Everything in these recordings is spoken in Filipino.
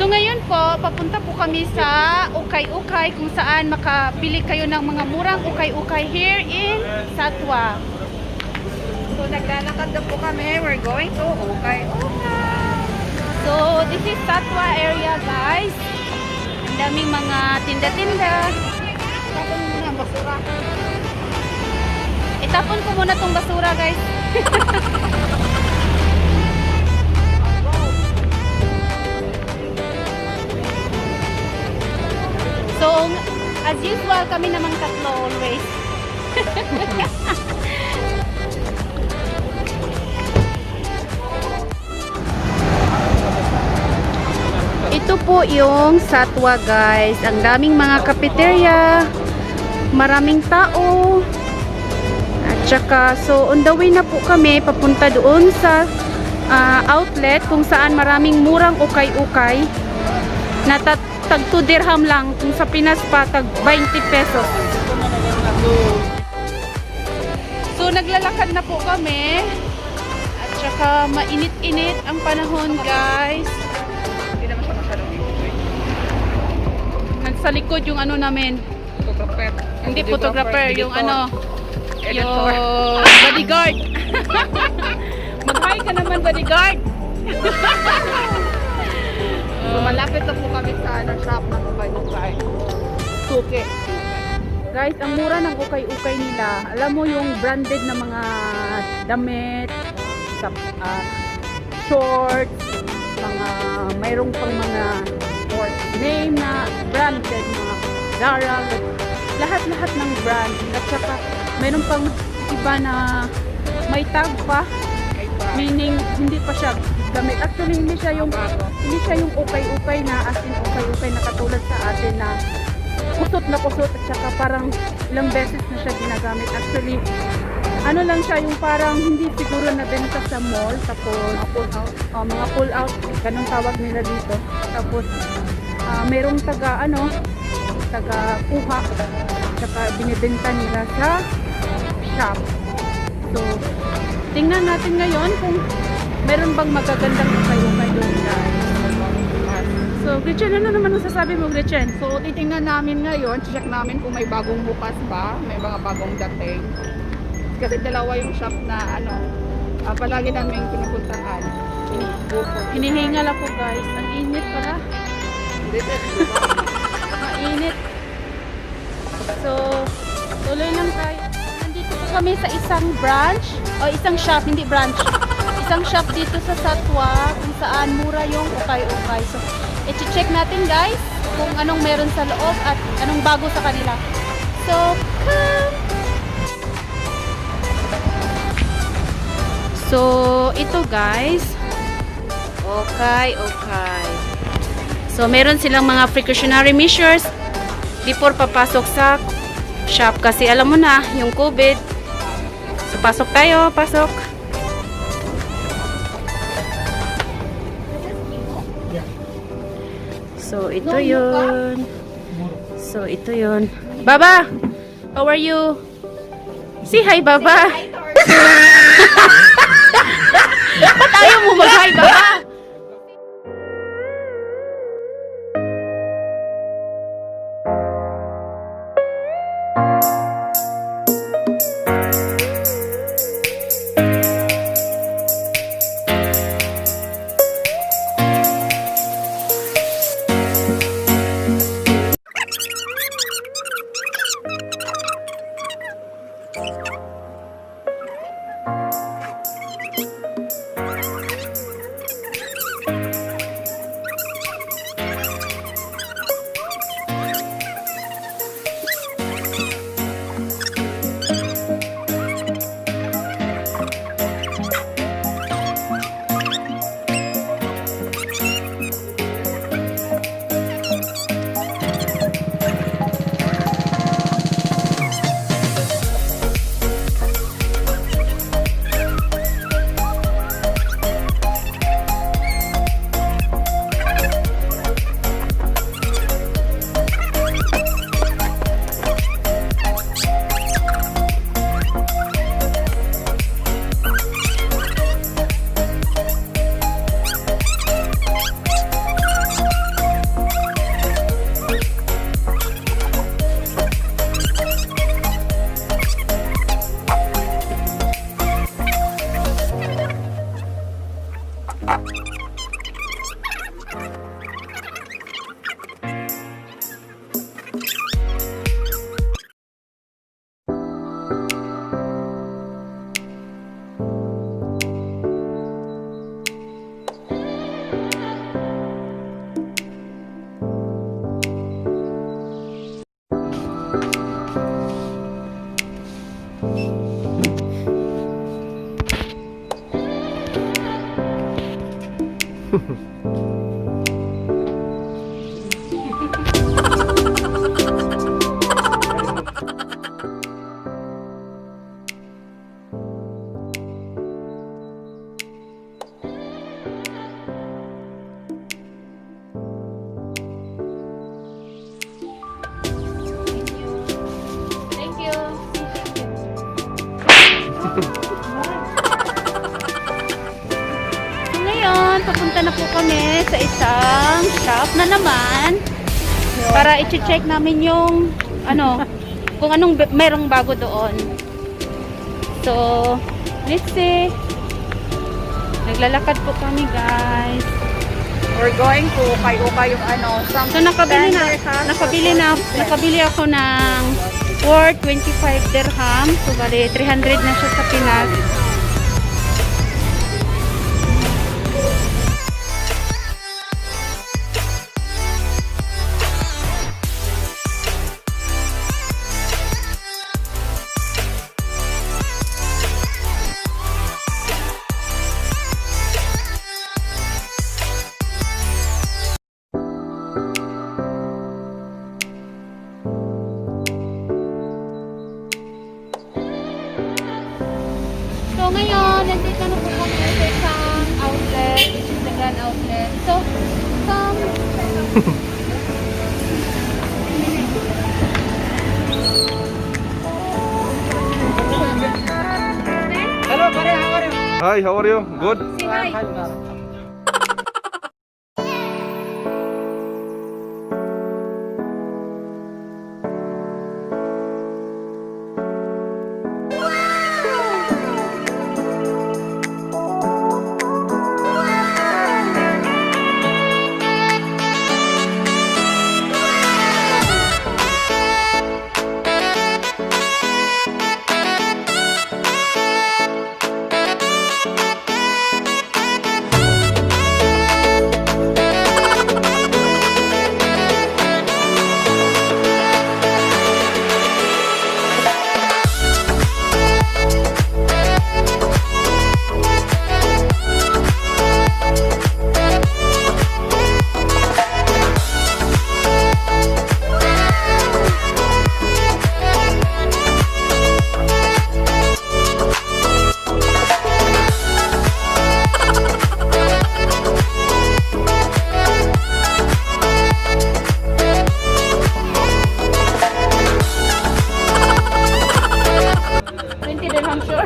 So ngayon po, papunta po kami sa Ukay Ukay kung saan makabili kayo ng mga murang Ukay Ukay here in Satwa. So naglalakad na po kami. We're going to Ukay Ukay. So this is Satwa area, guys. Ang daming mga tinda-tinda. Itapon muna ang basura. Itapon ko muna tong basura, guys. So, as usual, kami namang tatlo always. Ito po yung Satwa, guys. Ang daming mga cafeteria, maraming tao. At saka, so on the way na po kami papunta doon sa outlet kung saan maraming murang ukay-ukay na tag 2 dirham lang, kung sa Pinas pa tag 20 pesos. So naglalakad na po kami at saka mainit-init ang panahon, guys. Hindi naman siya masyadong itoy. Nasa likod yung ano namin, photographer. Hindi photographer, yung ano, yung bodyguard. Mag-hi ka naman, bodyguard. So, malapit na po kami sa shop ng Ukay Ukay. Suki. Guys, ang mura ng Ukay Ukay nila. Alam mo yung branded na mga damit, shorts, mga mayroong pang mga name na branded, mga Zara, lahat-lahat ng brand. At saka mayroon pang iba na may tag pa, meaning hindi pa siya gamit. Actually, hindi siya yung ukay-ukay na as in ukay-ukay na katulad sa atin na kusot at saka parang ilang beses na siya ginagamit. Actually, ano lang siya yung parang hindi siguro nabenta sa mall, tapos mga pull out, ganun tawag nila dito. Tapos merong taga kuha, saka binibenta nila sa shop. So tingnan natin ngayon kung meron bang magagandang ukay-ukay doon, guys. So, Gretchen, ano naman ang sasabi mo, Gretchen? So, titingnan namin ngayon, check namin kung may bagong bukas ba, may mga bagong dating. Kasi dalawa yung shop na palagi namin pinupuntahan. Hinihingal ako, guys. Ang init pala. Mainit. So, tuloy lang tayo. Nandito po kami sa isang branch, o isang shop, hindi branch. Isang shop dito sa Satwa kung saan mura yung ukay-ukay. So, i-check natin, guys, kung anong meron sa loob at anong bago sa kanila. So, come! So, ito, guys. Ukay Ukay. So, meron silang mga precautionary measures before papasok sa shop. Kasi alam mo na, yung COVID. So, pasok tayo. Pasok. So, ito yun. So, ito yun. Baba! How are you? Say hi, Baba! Ba't ayaw mo mag-hi, Baba? Thank you. So ngayon, papunta na po kami sa isang shop na naman para i-check namin yung ano, kung anong merong bago doon. So, let's see. Naglalakad po kami, guys. We're going to Ukay Ukay yung ano. So nakabili ako ng worth 25 dirham. So bali 300 na siya sa Pinas. So ngayon, nandito na po kami sa isang outlet, which is the Grand Outlet. So, Hello, pare, how are you? Hi, how are you? Good? say hi.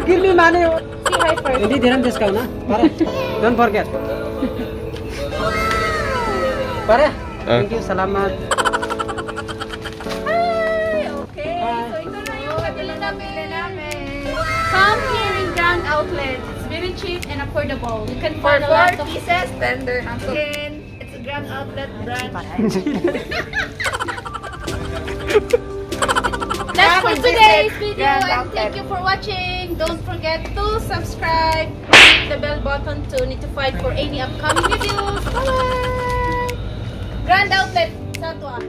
Give me money. Say hi first. 20 dirham discount, ha? Pare, don't forget. Pare, thank you, salamat. Hi! Okay. So ito na yung kabili namin. Come here in Grand Outlet. It's very cheap and affordable. You can For find a lot 4 of pieces, tender. Again, it's a Grand Outlet brand. That's for Grand today's Outlet. video Grand and Outlet. thank you for watching. Don't forget to subscribe, hit the bell button to notified for any upcoming videos. Bye! Grand Outlet, Satwa.